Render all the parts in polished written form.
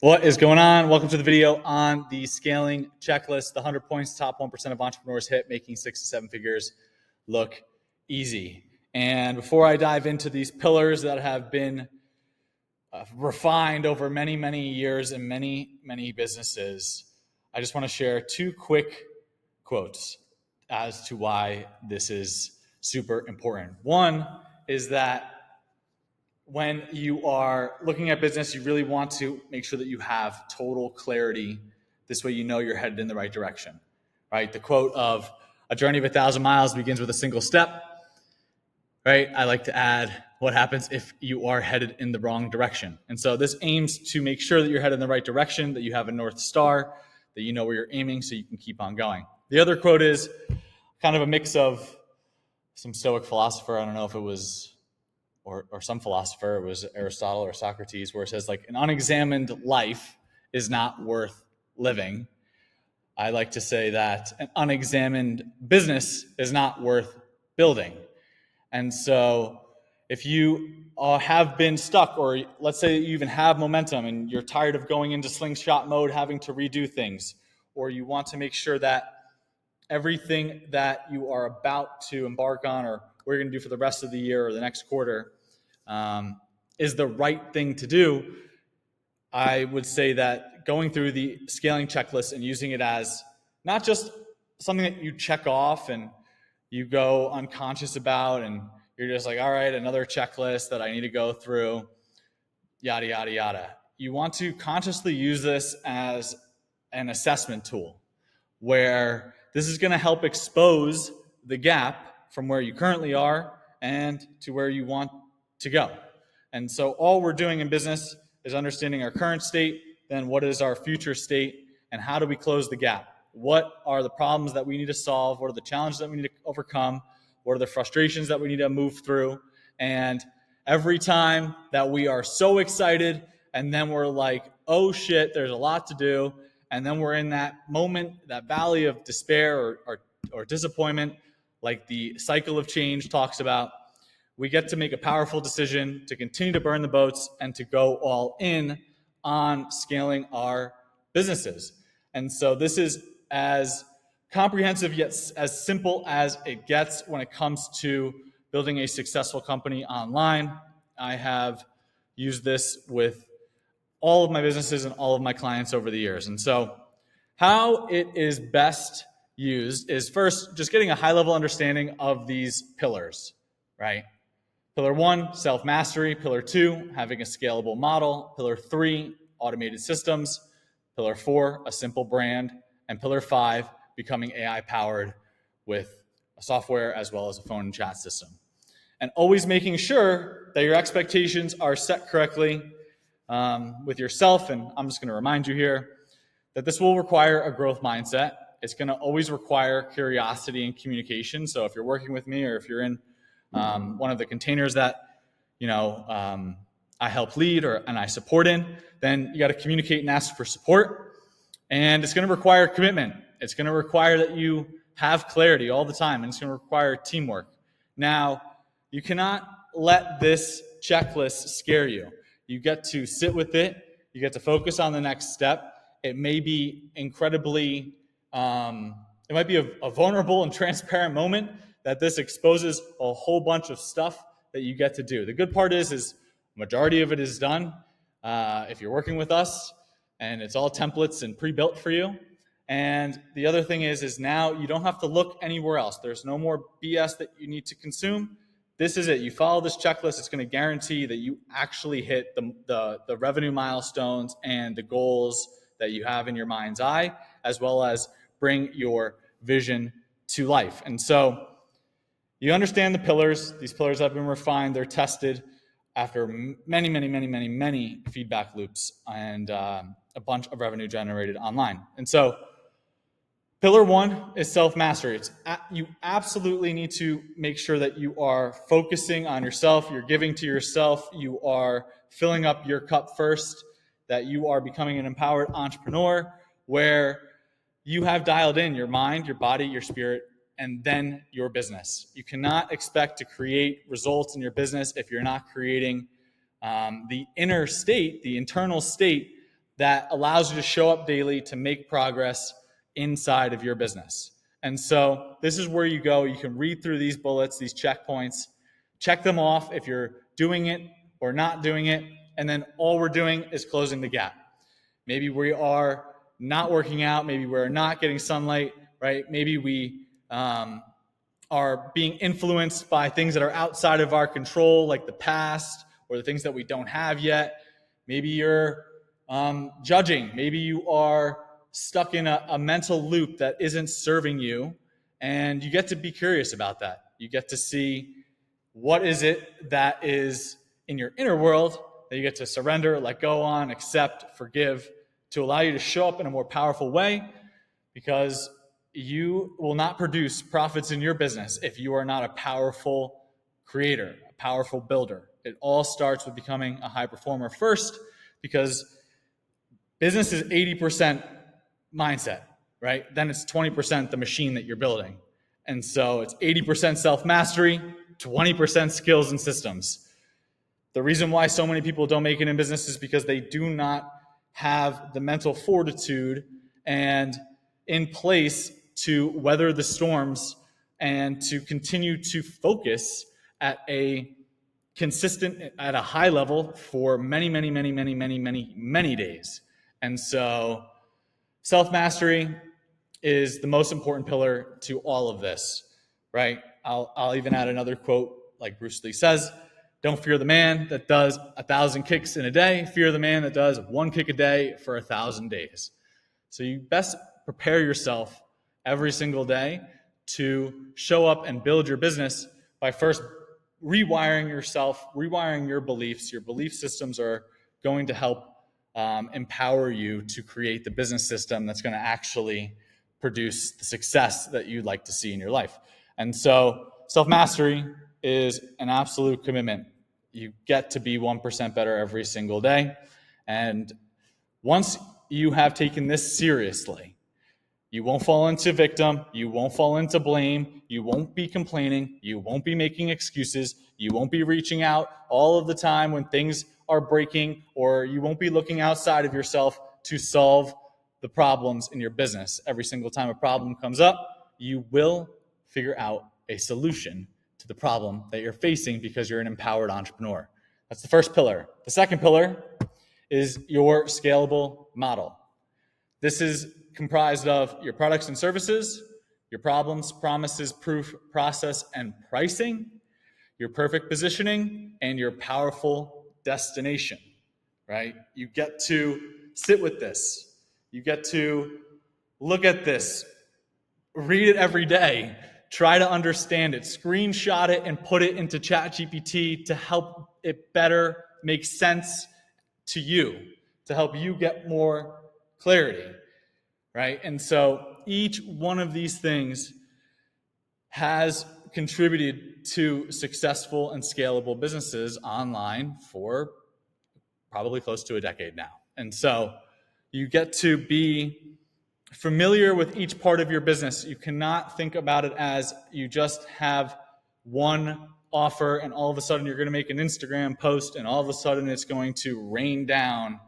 What is going on? Welcome to the video on the scaling checklist, the 100 points top 1% of entrepreneurs hit, making 6 to 7 figures look easy. And before I dive into these pillars that have been refined over many, many years in many, many businesses, I just want to share two quick quotes as to why this is super important. One is that when you are looking at business, you really want to make sure that you have total clarity. This way you know you're headed in the right direction, right? The quote of a journey of 1,000 miles begins with a single step, right? I like to add, what happens if you are headed in the wrong direction? And so this aims to make sure that you're headed in the right direction, that you have a North Star, that you know where you're aiming so you can keep on going. The other quote is kind of a mix of some Stoic philosopher. I don't know if it was or some philosopher, it was Aristotle or Socrates, where it says, like, an unexamined life is not worth living. I like to say that an unexamined business is not worth building. And so if you have been stuck, or let's say you even have momentum and you're tired of going into slingshot mode, having to redo things, or you want to make sure that everything that you are about to embark on, or what you're going to do for the rest of the year or the next quarter, is the right thing to do, I would say that going through the scaling checklist and using it as not just something that you check off and you go unconscious about, and you're just like, all right, another checklist that I need to go through, yada, yada, yada. You want to consciously use this as an assessment tool, where this is going to help expose the gap from where you currently are and to where you want to go. And so all we're doing in business is understanding our current state, then what is our future state, and how do we close the gap? What are the problems that we need to solve? What are the challenges that we need to overcome? What are the frustrations that we need to move through? And every time that we are so excited and then we're like, oh shit, there's a lot to do, and then we're in that moment, that valley of despair or disappointment, like the cycle of change talks about, we get to make a powerful decision to continue to burn the boats and to go all in on scaling our businesses. And so this is as comprehensive yet as simple as it gets when it comes to building a successful company online. I have used this with all of my businesses and all of my clients over the years. And so how it is best used is, first, just getting a high-level understanding of these pillars, right? Pillar 1, self-mastery. Pillar 2, having a scalable model. Pillar 3, automated systems. Pillar 4, a simple brand. And Pillar 5, becoming AI-powered with a software as well as a phone and chat system. And always making sure that your expectations are set correctly with yourself. And I'm just going to remind you here that this will require a growth mindset. It's going to always require curiosity and communication. So if you're working with me, or if you're in one of the containers that I help lead and I support in, then you got to communicate and ask for support. And it's going to require commitment. It's going to require that you have clarity all the time, and it's going to require teamwork. Now, you cannot let this checklist scare you. You get to sit with it. You get to focus on the next step. It may be incredibly, it might be a vulnerable and transparent moment that this exposes a whole bunch of stuff that you get to do. The good part is majority of it is done if you're working with us, and it's all templates and pre-built for you. And the other thing is now you don't have to look anywhere else. There's no more BS that you need to consume. This is it. You follow this checklist, it's going to guarantee that you actually hit the revenue milestones and the goals that you have in your mind's eye, as well as bring your vision to life. And so you understand the pillars. These pillars have been refined. They're tested after many, many, many, many, many feedback loops and a bunch of revenue generated online. And so Pillar 1 is self-mastery. You absolutely need to make sure that you are focusing on yourself, you're giving to yourself, you are filling up your cup first, that you are becoming an empowered entrepreneur where you have dialed in your mind, your body, your spirit, and then your business. You cannot expect to create results in your business if you're not creating the inner state, the internal state that allows you to show up daily to make progress inside of your business. And so this is where you go. You can read through these bullets, these checkpoints, check them off if you're doing it or not doing it. And then all we're doing is closing the gap. Maybe we are not working out. Maybe we're not getting sunlight, right? Maybe we are being influenced by things that are outside of our control, like the past or the things that we don't have yet. Maybe you're judging. Maybe you are stuck in a mental loop that isn't serving you, and you get to be curious about that. You get to see what is it that is in your inner world that you get to surrender, let go on, accept, forgive, to allow you to show up in a more powerful way, because you will not produce profits in your business if you are not a powerful creator, a powerful builder. It all starts with becoming a high performer first, because business is 80% mindset, right? Then it's 20% the machine that you're building. And so it's 80% self-mastery, 20% skills and systems. The reason why so many people don't make it in business is because they do not have the mental fortitude and in place to weather the storms and to continue to focus at a consistent, at a high level for many days. And so self-mastery is the most important pillar to all of this, right? I'll even add another quote, like Bruce Lee says, don't fear the man that does 1,000 kicks in a day. Fear the man that does 1 kick a day for 1,000 days. So you best prepare yourself every single day to show up and build your business by first rewiring yourself, rewiring your beliefs. Your belief systems are going to help empower you to create the business system that's going to actually produce the success that you'd like to see in your life. And so self-mastery is an absolute commitment. You get to be 1% better every single day. And once you have taken this seriously, you won't fall into victim. You won't fall into blame. You won't be complaining. You won't be making excuses. You won't be reaching out all of the time when things are breaking, or you won't be looking outside of yourself to solve the problems in your business. Every single time a problem comes up, you will figure out a solution to the problem that you're facing because you're an empowered entrepreneur. That's the first pillar. The second pillar is your scalable model. This is comprised of your products and services, your problems, promises, proof, process, and pricing, your perfect positioning, and your powerful destination, right? You get to sit with this. You get to look at this, read it every day, try to understand it, screenshot it, and put it into ChatGPT to help it better make sense to you, to help you get more clarity, right? And so each one of these things has contributed to successful and scalable businesses online for probably close to a decade now. And so you get to be familiar with each part of your business. You cannot think about it as you just have one offer and all of a sudden you're going to make an Instagram post and all of a sudden it's going to rain down,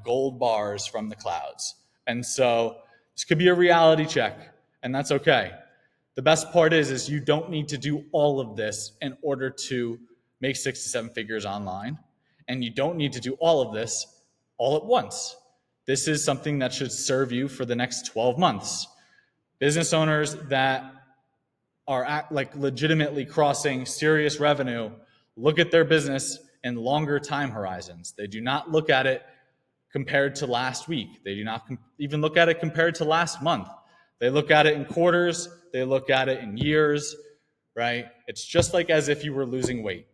gold bars from the clouds. And so this could be a reality check, and that's okay. The best part is you don't need to do all of this in order to make 6 to 7 figures online. And you don't need to do all of this all at once. This is something that should serve you for the next 12 months. Business owners that are legitimately crossing serious revenue look at their business in longer time horizons. They do not look at it compared to last week. They do not even look at it compared to last month. They look at it in quarters. They look at it in years, right? It's just like as if you were losing weight.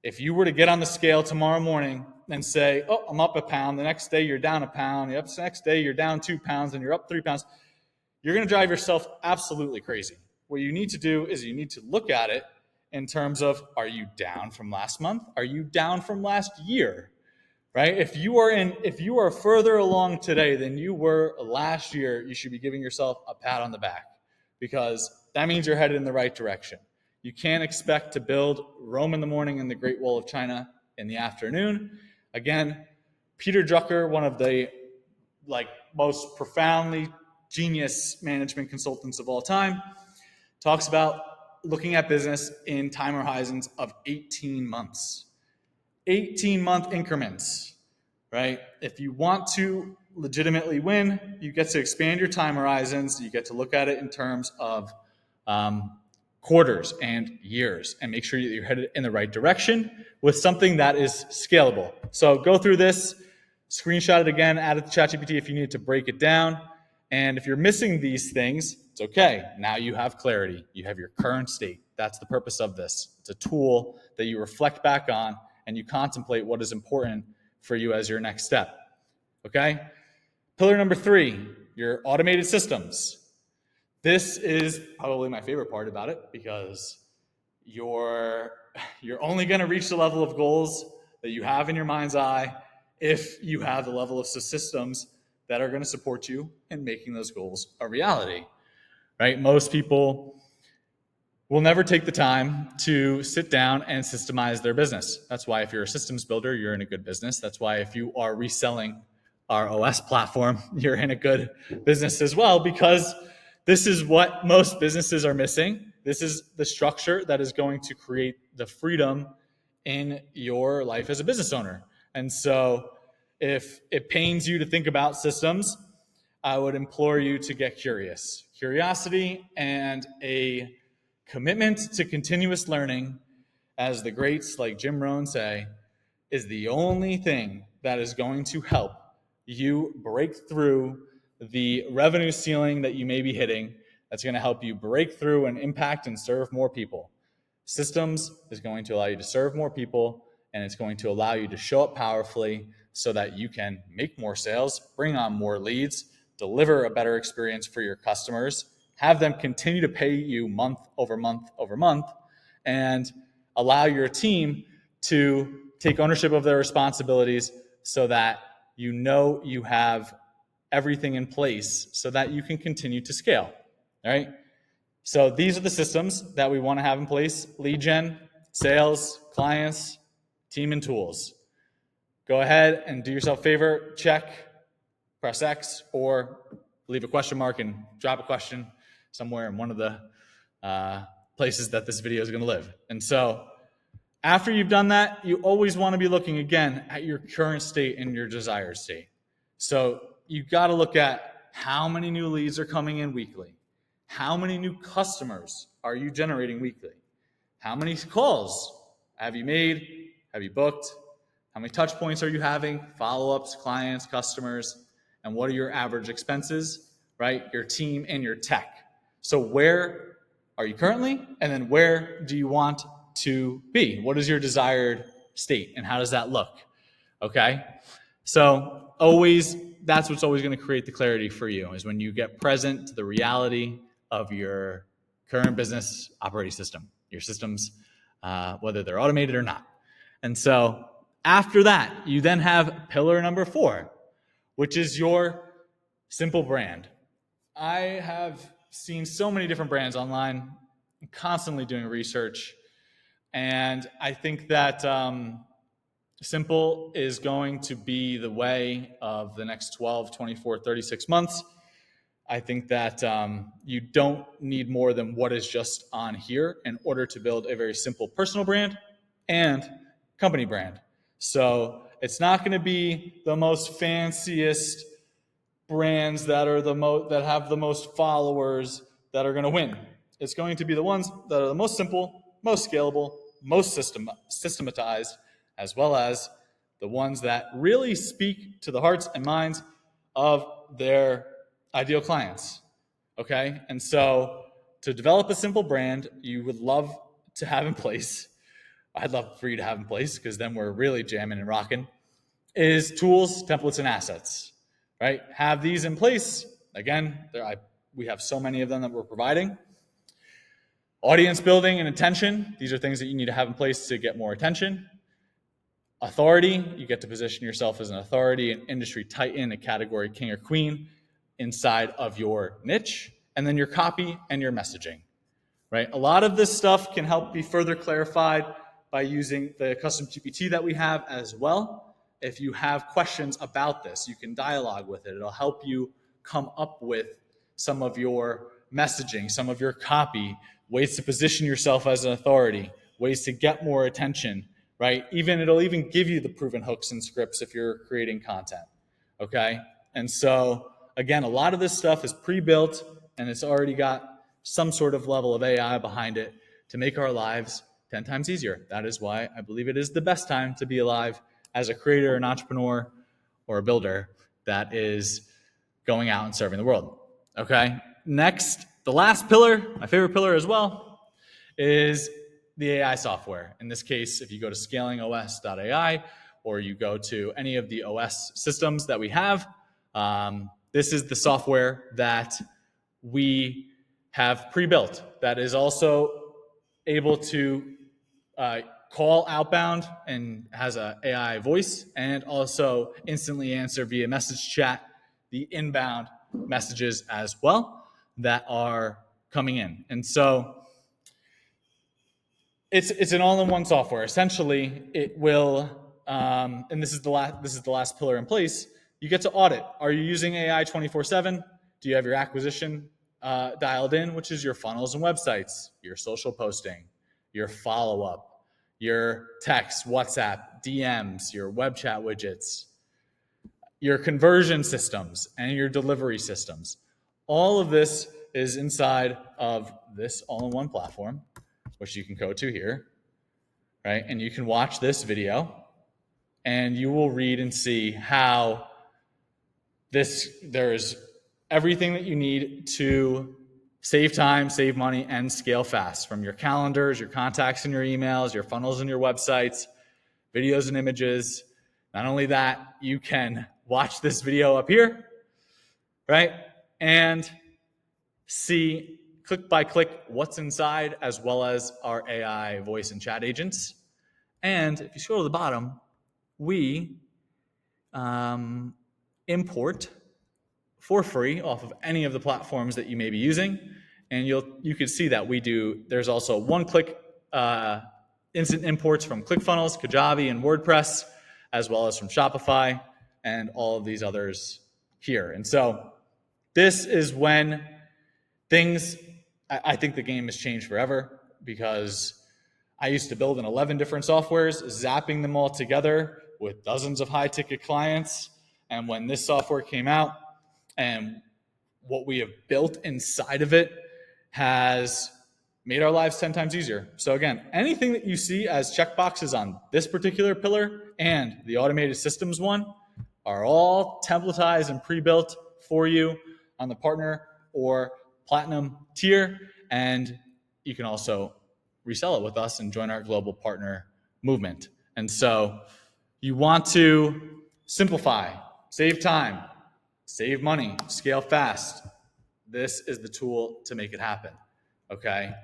If you were to get on the scale tomorrow morning and say, oh, I'm up a pound, the next day you're down a pound, the next day you're down 2 pounds, and you're up 3 pounds, you're going to drive yourself absolutely crazy. What you need to do is you need to look at it in terms of, are you down from last month? Are you down from last year? Right? If you are further along today than you were last year, you should be giving yourself a pat on the back, because that means you're headed in the right direction. You can't expect to build Rome in the morning and the Great Wall of China in the afternoon. Again, Peter Drucker, one of the like most profoundly genius management consultants of all time, talks about looking at business in time horizons of 18 months. 18-month increments, right? If you want to legitimately win, you get to expand your time horizons. You get to look at it in terms of quarters and years, and make sure that you're headed in the right direction with something that is scalable. So go through this, screenshot it again, add it to ChatGPT if you need to break it down. And if you're missing these things, it's okay. Now you have clarity. You have your current state. That's the purpose of this. It's a tool that you reflect back on and you contemplate what is important for you as your next step. Okay? Pillar number 3, your automated systems. This is probably my favorite part about it, because you're only going to reach the level of goals that you have in your mind's eye if you have the level of systems that are going to support you in making those goals a reality, right? Most people will never take the time to sit down and systemize their business. That's why if you're a systems builder, you're in a good business. That's why if you are reselling our OS platform, you're in a good business as well, because this is what most businesses are missing. This is the structure that is going to create the freedom in your life as a business owner. And so if it pains you to think about systems, I would implore you to get curious. Curiosity and a commitment to continuous learning, as the greats like Jim Rohn say, is the only thing that is going to help you break through the revenue ceiling that you may be hitting. That's going to help you break through and impact and serve more people. Systems is going to allow you to serve more people, and it's going to allow you to show up powerfully so that you can make more sales, bring on more leads, deliver a better experience for your customers, have them continue to pay you month over month over month, and allow your team to take ownership of their responsibilities so that you know you have everything in place so that you can continue to scale, all right? So these are the systems that we want to have in place: lead gen, sales, clients, team, and tools. Go ahead and do yourself a favor, check, press X, or leave a question mark and drop a question somewhere in one of the places that this video is going to live. And so after you've done that, you always want to be looking again at your current state and your desired state. So you got to look at how many new leads are coming in weekly. How many new customers are you generating weekly? How many calls have you made? Have you booked? How many touch points are you having? Follow-ups, clients, customers, and what are your average expenses, right? Your team and your tech. So where are you currently? And then where do you want to be? What is your desired state and how does that look? Okay? So that's what's always going to create the clarity for you, is when you get present to the reality of your current business operating system, your systems, whether they're automated or not. And so after that, you then have pillar number 4, which is your simple brand. I have seen so many different brands online. I'm constantly doing research. And I think that simple is going to be the way of the next 12, 24, 36 months. I think that you don't need more than what is just on here in order to build a very simple personal brand and company brand. So it's not going to be the most fanciest brands that are that have the most followers that are going to win. It's going to be the ones that are the most simple, most scalable, most systematized, as well as the ones that really speak to the hearts and minds of their ideal clients. Okay? And so to develop a simple brand you would love to have in place, I'd love for you to have in place, because then we're really jamming and rocking, is tools, templates, and assets, right? Have these in place. Again, we have so many of them that we're providing. Audience building and attention. These are things that you need to have in place to get more attention. Authority. You get to position yourself as an authority, an industry titan, a category king or queen inside of your niche. And then your copy and your messaging, right? A lot of this stuff can help be further clarified by using the custom GPT that we have as well. if you have questions about this, you can dialogue with it. It'll help you come up with some of your messaging, some of your copy, ways to position yourself as an authority, ways to get more attention, right? It'll even give you the proven hooks and scripts if you're creating content, okay? And so, again, a lot of this stuff is pre-built, and it's already got some sort of level of AI behind it to make our lives 10 times easier. That is why I believe it is the best time to be alive as a creator, an entrepreneur, or a builder that is going out and serving the world. Okay. Next, the last pillar, my favorite pillar as well, is the AI software. In this case, if you go to scalingos.ai or you go to any of the OS systems that we have, this is the software that we have pre-built that is also able to call outbound and has an AI voice, and also instantly answer via message chat the inbound messages as well that are coming in. And so it's an all-in-one software. Essentially, it will, and this is the last pillar in place. You get to audit. Are you using AI 24/7? Do you have your acquisition dialed in, which is your funnels and websites, your social posting, your follow-up, your text, WhatsApp, DMs, your web chat widgets, your conversion systems, and your delivery systems. All of this is inside of this all-in-one platform, which you can go to here, right? And you can watch this video, and you will read and see how there's everything that you need to save time, save money, and scale fast, from your calendars, your contacts and your emails, your funnels and your websites, videos and images. Not only that, you can watch this video up here, right? And see click by click what's inside, as well as our AI voice and chat agents. And if you scroll to the bottom, we import for free off of any of the platforms that you may be using. And you can see that there's also one-click instant imports from ClickFunnels, Kajabi, and WordPress, as well as from Shopify and all of these others here. And so this is when I think the game has changed forever, because I used to build in 11 different softwares, zapping them all together with dozens of high-ticket clients. And when this software came out, and what we have built inside of it has made our lives 10 times easier. So again, anything that you see as checkboxes on this particular pillar and the automated systems one are all templatized and pre-built for you on the partner or platinum tier. And you can also resell it with us and join our global partner movement. And so you want to simplify, save time, save money, scale fast. This is the tool to make it happen, okay?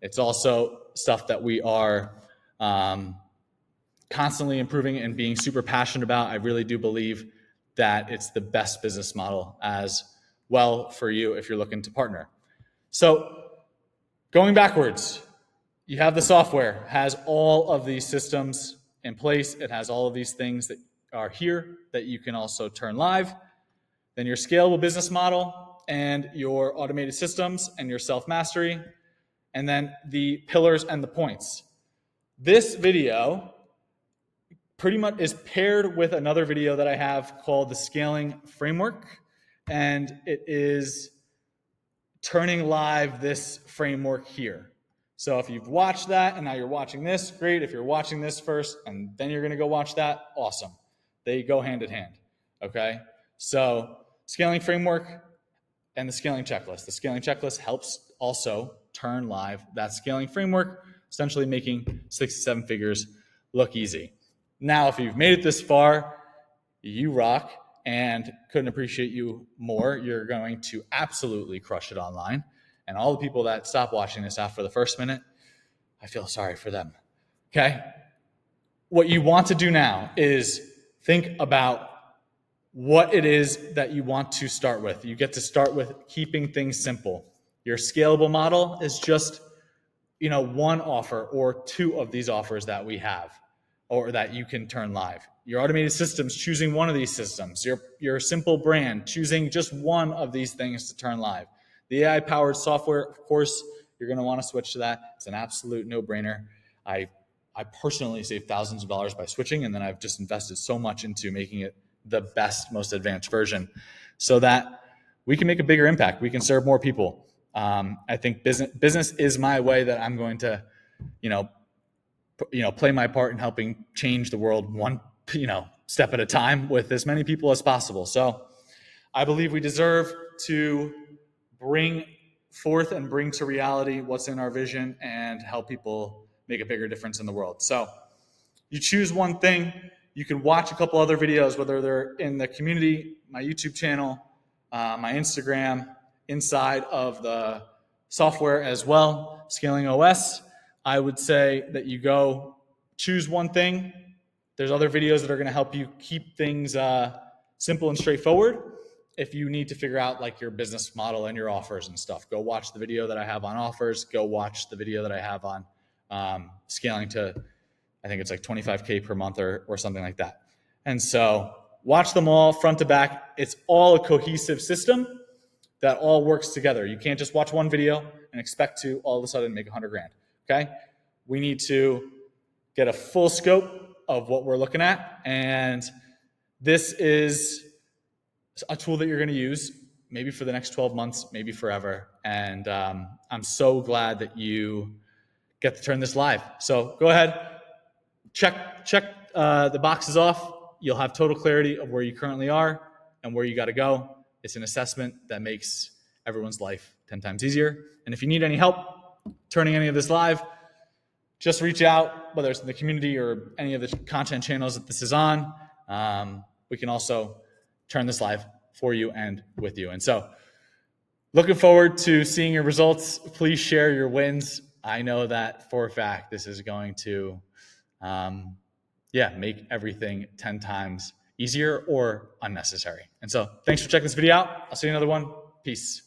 It's also stuff that we are constantly improving and being super passionate about. I really do believe that it's the best business model as well for you if you're looking to partner. So going backwards, you have the software, has all of these systems in place. It has all of these things that are here that you can also turn live. Then your scalable business model and your automated systems and your self-mastery, and then the pillars and the points. This video pretty much is paired with another video that I have called the Scaling Framework, and it is turning live this framework here. So if you've watched that and now you're watching this, great. If you're watching this first and then you're going to go watch that, awesome. They go hand in hand, okay? So Scaling Framework and the Scaling Checklist. The Scaling Checklist helps also turn live that Scaling Framework, essentially making 6 to 7 figures look easy. Now, if you've made it this far, you rock, and couldn't appreciate you more. You're going to absolutely crush it online. And all the people that stop watching this after the first minute, I feel sorry for them, okay? What you want to do now is think about what it is that you want to start with. You get to start with keeping things simple. Your scalable model is just, one offer or 2 of these offers that we have. or that you can turn live. Your automated systems, choosing one of these systems. Your simple brand, choosing just one of these things to turn live. The AI-powered software, of course, you're going to want to switch to that. It's an absolute no-brainer. I personally saved thousands of dollars by switching, and then I've just invested so much into making it the best, most advanced version so that we can make a bigger impact. We can serve more people. I think business is my way that I'm going to, play my part in helping change the world one, step at a time with as many people as possible. So I believe we deserve to bring forth and bring to reality what's in our vision and help people make a bigger difference in the world. So you choose one thing. You can watch a couple other videos, whether they're in the community, my YouTube channel, my Instagram, inside of the software as well, Scaling OS. I would say that you go choose one thing. There's other videos that are going to help you keep things simple and straightforward. If you need to figure out like your business model and your offers and stuff, go watch the video that I have on offers. Go watch the video that I have on scaling to, I think it's like 25K per month or something like that. And so watch them all front to back. It's all a cohesive system that all works together. You can't just watch one video and expect to all of a sudden make 100 grand. Okay. We need to get a full scope of what we're looking at. And this is a tool that you're going to use maybe for the next 12 months, maybe forever. And I'm so glad that you get to turn this live. So go ahead, check the boxes off. You'll have total clarity of where you currently are and where you got to go. It's an assessment that makes everyone's life 10 times easier. And if you need any help turning any of this live, just reach out, whether it's in the community or any of the content channels that this is on. We can also turn this live for you and with you. And so looking forward to seeing your results. Please share your wins. I know that for a fact, this is going to, make everything 10 times easier or unnecessary. And so thanks for checking this video out. I'll see you in another one. Peace.